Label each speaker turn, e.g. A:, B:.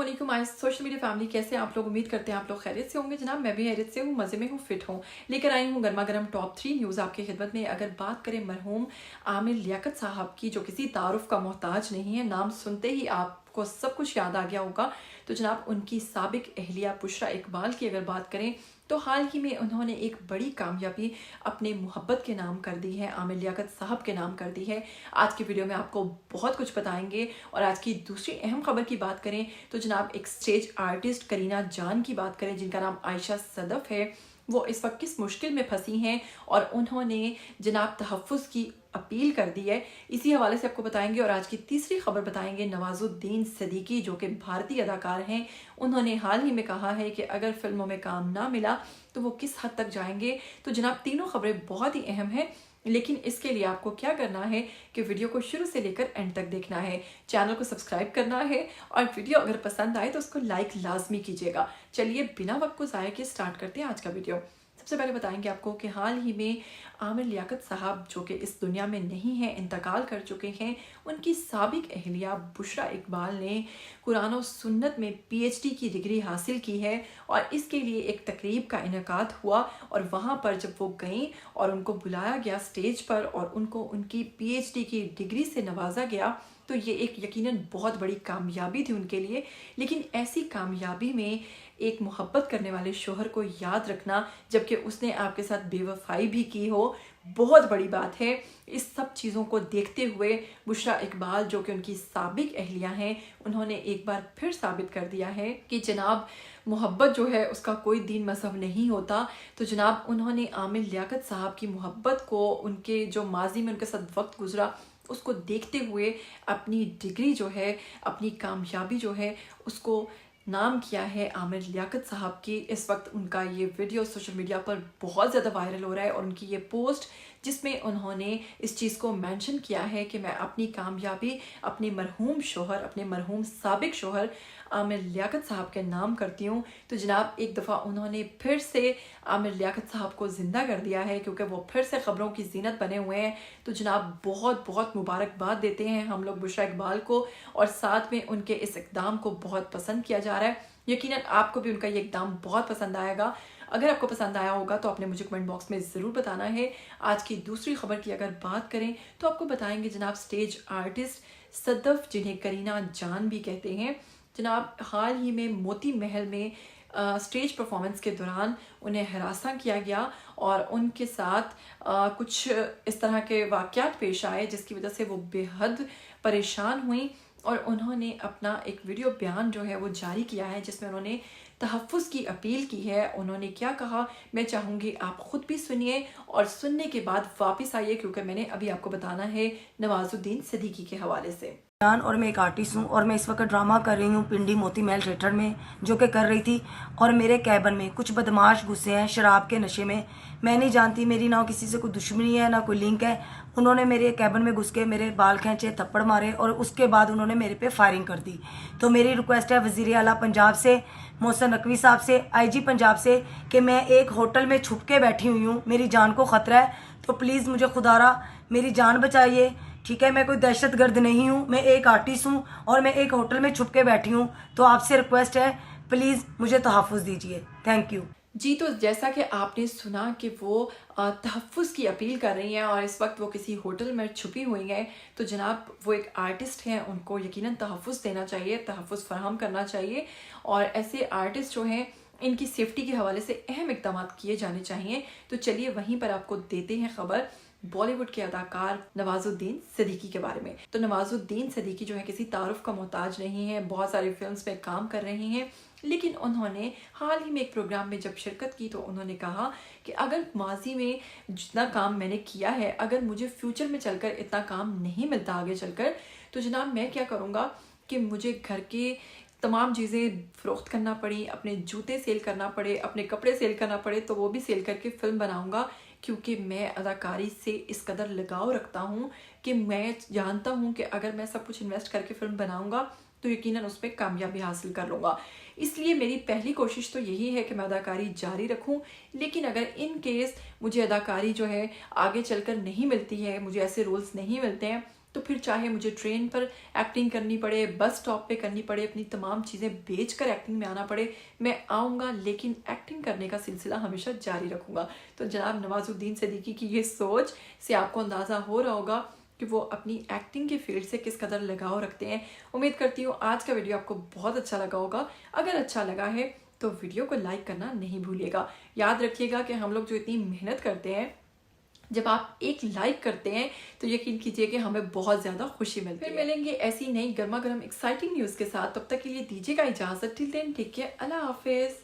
A: अस्सलामुअलैकुम आज social media family, कैसे आप लोग? उम्मीद करते हैं आप लोग खैरियत से होंगे। जनाब मैं भी खैरियत से हूँ, मज़े में हूँ, फिट हूँ। लेकर आई हूँ गर्मा गर्म टॉप 3 न्यूज़ आपकी खिदमत में। अगर बात करें मरहूम आमिर लियाकत साहब की, जो किसी तारुफ का मोहताज नहीं है, नाम सुनते ही आपको सब कुछ याद आ गया होगा। तो जनाब उनकी साबिक अहलिया बुशरा इकबाल की अगर बात करें तो हाल ही में उन्होंने एक बड़ी कामयाबी अपने मोहब्बत के नाम कर दी है, आमिर लियाकत साहब के नाम कर दी है। आज की वीडियो में आपको बहुत कुछ बताएंगे। और आज की दूसरी अहम खबर की बात करें तो जनाब एक स्टेज आर्टिस्ट करीना जान की बात करें, जिनका नाम आयशा सदफ है। वो इस वक्त किस मुश्किल में फंसी हैं और उन्होंने जनाब तहफ़्फ़ुज़ की अपील कर दी है, इसी हवाले से आपको बताएंगे। और आज की तीसरी खबर बताएंगे नवाजुद्दीन सिद्दीकी, जो कि भारतीय अदाकार हैं। उन्होंने हाल ही में कहा है कि अगर फिल्मों में काम ना मिला तो वो किस हद तक जाएंगे। तो जनाब तीनों खबरें बहुत ही अहम हैं, लेकिन इसके लिए आपको क्या करना है कि वीडियो को शुरू से लेकर एंड तक देखना है, चैनल को सब्सक्राइब करना है और वीडियो अगर पसंद आए तो उसको लाइक लाजमी कीजिएगा। चलिए बिना वक्त को ज़ाया किए स्टार्ट करते हैं आज का वीडियो। सबसे पहले बताएंगे आपको कि हाल ही में आमिर लियाकत साहब, जो कि इस दुनिया में नहीं है, इंतकाल कर चुके हैं। उनकी साबिक अहलिया बुशरा इकबाल ने कुरान और सुन्नत में पीएचडी की डिग्री हासिल की है और इसके लिए एक तकरीब का इनेकाद हुआ। और वहाँ पर जब वो गईं और उनको बुलाया गया स्टेज पर और उनको उनकी पीएचडी की डिग्री से नवाजा गया, तो ये एक यकीनन बहुत बड़ी कामयाबी थी उनके लिए। लेकिन ऐसी कामयाबी में एक मोहब्बत करने वाले शोहर को याद रखना, जबकि उसने आपके साथ बेवफाई भी की हो, बहुत बड़ी बात है। इस सब चीज़ों को देखते हुए बुशरा इकबाल, जो कि उनकी साबिक अहलिया हैं, उन्होंने एक बार फिर साबित कर दिया है कि जनाब मोहब्बत जो है उसका कोई दीन मजहब नहीं होता। तो जनाब उन्होंने आमिर लियाकत साहब की मोहब्बत को, उनके जो माजी में उनके साथ वक्त गुजरा, उसको देखते हुए अपनी डिग्री जो है, अपनी कामयाबी जो है, उसको नाम किया है आमिर लियाकत साहब की। इस वक्त उनका ये वीडियो सोशल मीडिया पर बहुत ज़्यादा वायरल हो रहा है और उनकी ये पोस्ट, जिसमें उन्होंने इस चीज़ को मेंशन किया है कि मैं अपनी कामयाबी अपने मरहूम शोहर, अपने मरहूम साबिक शोहर आमिर लियाकत साहब के नाम करती हूँ। तो जनाब एक दफ़ा उन्होंने फिर से आमिर लियाकत साहब को ज़िंदा कर दिया है, क्योंकि वो फिर से ख़बरों की ज़ीनत बने हुए हैं। तो जनाब बहुत बहुत मुबारकबाद देते हैं हम लोग बुशरा इकबाल को, और साथ में उनके इस इक़दाम को बहुत पसंद किया जा रहा है। यकीनन आपको भी उनका ये इक़दाम बहुत पसंद आएगा। अगर आपको पसंद आया होगा तो आपने मुझे कमेंट बॉक्स में ज़रूर बताना है। आज की दूसरी खबर की अगर बात करें तो आपको बताएंगे जनाब स्टेज आर्टिस्ट सदफ, जिन्हें करीना जान भी कहते हैं, जनाब हाल ही में मोती महल में स्टेज परफॉर्मेंस के दौरान उन्हें हरासा किया गया और उनके साथ कुछ इस तरह के वाक़यात पेश आए, जिसकी वजह से वो बेहद परेशान हुई और उन्होंने अपना एक वीडियो बयान जो है वो जारी किया है, जिसमें उन्होंने तहफ़्फ़ुज़ की अपील की है। उन्होंने क्या कहा, मैं चाहूँगी आप ख़ुद भी सुनिए और सुनने के बाद वापस आइए, क्योंकि मैंने अभी आपको बताना है नवाजुद्दीन सिद्दीकी के हवाले से।
B: और मैं एक आर्टिस्ट हूँ और मैं इस वक्त ड्रामा कर रही हूँ पिंडी मोती महल थिएटर में, जो कि कर रही थी। और मेरे कैबिन में कुछ बदमाश घुसे हैं शराब के नशे में। मैं नहीं जानती, मेरी ना किसी से कोई दुश्मनी है ना कोई लिंक है। उन्होंने मेरे कैबिन में घुस के मेरे बाल खींचे, थप्पड़ मारे और उसके बाद उन्होंने मेरे पे फायरिंग कर दी। तो मेरी रिक्वेस्ट है वज़ीर आला पंजाब से, मोहसिन नकवी साहब से, आईजी पंजाब से, कि मैं एक होटल में छुप के बैठी हुई हूँ, मेरी जान को ख़तरा है, तो प्लीज़ मुझे खुदारा मेरी जान बचाइए। ठीक है, मैं कोई दहशतगर्द नहीं हूँ, मैं एक आर्टिस्ट हूँ और मैं एक होटल में छुप के बैठी हूँ। तो आपसे रिक्वेस्ट है, प्लीज़ मुझे तहफ़्फ़ुज़ दीजिए। थैंक यू
A: जी। तो जैसा कि आपने सुना कि वो तहफ़्फ़ुज़ की अपील कर रही हैं और इस वक्त वो किसी होटल में छुपी हुई हैं। तो जनाब वो एक आर्टिस्ट हैं, उनको यकीनन तहफ़्फ़ुज़ देना चाहिए, तहफ़्फ़ुज़ फराहम करना चाहिए। और ऐसे आर्टिस्ट जो हैं, इनकी सेफ्टी के हवाले से अहम इक़दाम किए जाने चाहिए। तो चलिए वहीं पर आपको देते हैं खबर बॉलीवुड के अदाकार नवाजुद्दीन सिद्दीकी के बारे में। तो नवाजुद्दीन सिद्दीकी जो है किसी तारुफ का मोहताज नहीं है, बहुत सारी फिल्म्स में काम कर रहे हैं। लेकिन उन्होंने हाल ही में एक प्रोग्राम में जब शिरकत की तो उन्होंने कहा कि अगर माजी में जितना काम मैंने किया है, अगर मुझे फ्यूचर में चलकर इतना काम नहीं मिलता आगे चलकर, तो जनाब मैं क्या करूँगा कि मुझे घर के तमाम चीज़ें फ़रोख्त करना पड़ी, अपने जूते सेल करना पड़े, अपने कपड़े सेल करना पड़े, तो वो भी सेल करके फ़िल्म बनाऊँगा, क्योंकि मैं अदाकारी से इस कदर लगाव रखता हूँ कि मैं जानता हूँ कि अगर मैं सब कुछ इन्वेस्ट करके फ़िल्म बनाऊँगा तो यकीनन उसमें कामयाबी हासिल कर लूँगा। इसलिए मेरी पहली कोशिश तो यही है कि मैं अदाकारी जारी रखूँ। लेकिन अगर इन केस मुझे अदाकारी जो है आगे चलकर नहीं मिलती है, मुझे ऐसे रोल्स नहीं मिलते हैं, तो फिर चाहे मुझे ट्रेन पर एक्टिंग करनी पड़े, बस स्टॉप पे करनी पड़े, अपनी तमाम चीज़ें बेच कर एक्टिंग में आना पड़े, मैं आऊँगा, लेकिन एक्टिंग करने का सिलसिला हमेशा जारी रखूँगा। तो जनाब नवाजुद्दीन सिद्दीकी की ये सोच से आपको अंदाज़ा हो रहा होगा कि वो अपनी एक्टिंग के फील्ड से किस कदर लगाव रखते हैं। उम्मीद करती हूँ आज का वीडियो आपको बहुत अच्छा लगा होगा। अगर अच्छा लगा है तो वीडियो को लाइक करना नहीं भूलिएगा। याद रखिएगा कि हम लोग जो इतनी मेहनत करते हैं, जब आप एक लाइक करते हैं तो यकीन कीजिए कि हमें बहुत ज़्यादा खुशी मिलती है। फिर मिलेंगे ऐसी नई गर्मा गर्म एक्साइटिंग न्यूज़ के साथ। तब तक के लिए दीजिएगा इजाज़त। टिल देन टेक केयर, अल्लाह हाफिज़।